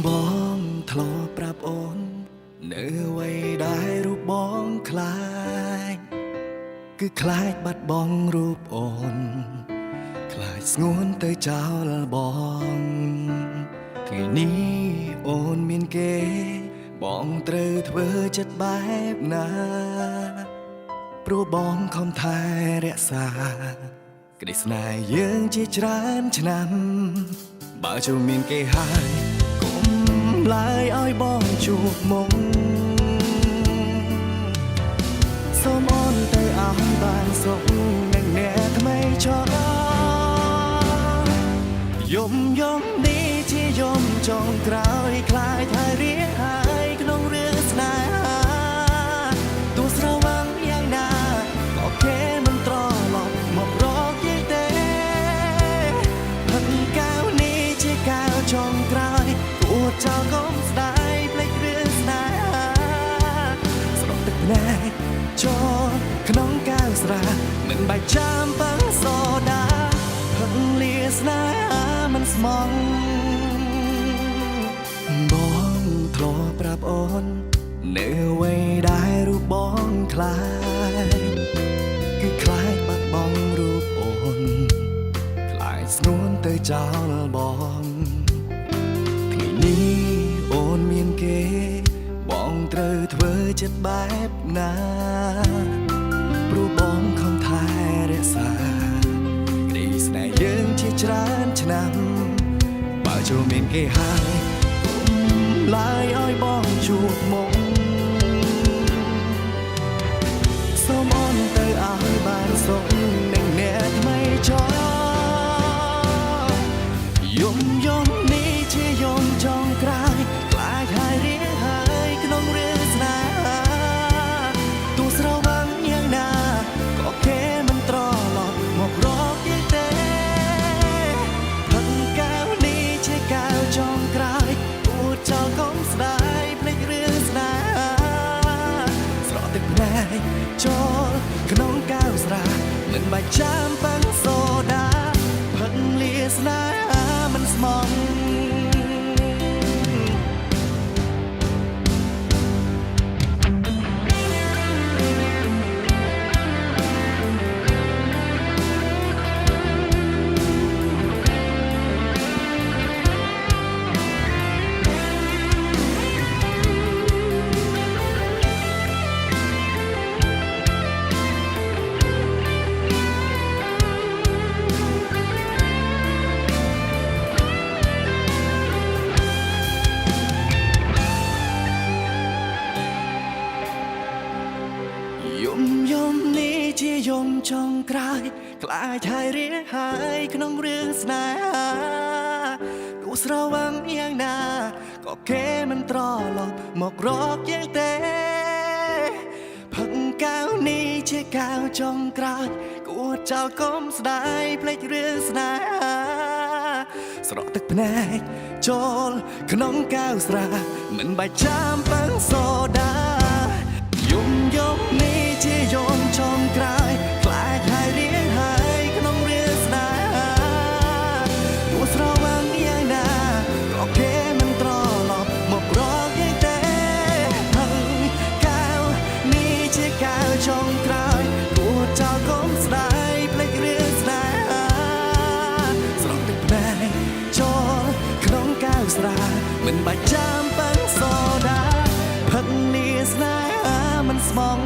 បងធ្លាប់ប្រាប់អូននៅអ្វីដែលរូបបងខ្លាចគឺខ្លាចបាត់បង់រូបអូនខ្លាចស្ងួនទៅចោលបងថ្ងៃនេះអូនមានគេបងត្រូវធ្វើចិត្តបែបណាព្រោះបងខំថែរក្សាក្តីស្នេហ៍យើងជាច្រើនឆ្នាំបើជួមានគេហើយឡើយឲ្យបងជួបមុខសូមអូនទៅអស់បានសុខនឹងអ្នកថ្មីចោលយំនេះជាយំចុងក្រោយខ្លាចហើយរៀងហើយក្នុងរឿងស្នេហាទោះស្រវាំងយ៉ាងណាក៏គេមិនត្រឡប់មករកយើងទេផឹកកៅនេះជាកៅចុងក្រោយអួតចោលកុំស្ដាយភ្លេចរឿងស្នេហាស្រក់ទឹកភ្នែកចូលក្នុងកៅស្រាមិនបាច់ចាំប៉ឹងសូដាផឹកលាស្នេហាមិនស្មងបងធ្លាប់ប្រាប់អូននៅអ្វីដែលរូបបងខ្លាចគឺខ្លាចបាត់បង់រូបអូនខ្លាចស្ងួនទៅចោលបងនេះអូនមានគេបងត្រូវធ្វើចិត្តបែបណាព្រោះបងខំថែរក្សាក្តីស្នេហ៍យើងជាច្រើនឆ្នាំបើចូលមានគេហើយគុំឡើយឲ្យបងជួបមុខសូមអូនទៅឲ្យបានសុខនឹងអ្នកថ្មីចោលយំនេះជាយំចុងក្រោយខ្លាចហើយរៀងហើយក្នុងរឿងស្នេហាទោះស្រវាំងយ៉ាងណាក៏គេមិនត្រឡប់មករកយើងទេផឹកកៅនេះជាកៅចុងក្រោយអួតចោលកុំស្ដាយភ្លេចរឿងស្នេហាស្រក់ទឹកភ្នែកចូលក្នុងកៅស្រាមិនបាច់ចាំប៉ឹងសូដាផឹកលាស្នេហាមិនស្មងយំនេះជាយំចុងក្រោយខ្លាចហើយរៀងហើយក្នុងរឿងស្នេហាទោះស្រវាំងយ៉ាងណាក៏គេមិនត្រឡប់មករកយើងទេផឹកកៅនេះជាកៅចុងក្រោយគួរចោលកុំស្ដាយភ្លេចរឿងស្នេហាស្រក់ទឹកភ្នែកចូលក្នុងកៅស្រាមិនបាច់ចាំប៉ឹងសូដាយំនេះជាយំចុងក្រោយខ្លាចហើយរៀងហើយក្នុងរឿងស្នេហាទោះស្រវាំងយ៉ាងណាក៏គេមិនត្រឡប់មករកយើងទេផឹកកៅនេះជាកៅចុងក្រោយគួរចោលកុំស្ដាយភ្លេចរឿងស្នេហាស្រក់ទឹកភ្នែកចូលក្នុងកៅស្រាមិនបាច់ចាំប៉ឹងសូដាផឹកលាស្នេហាមិនស្មង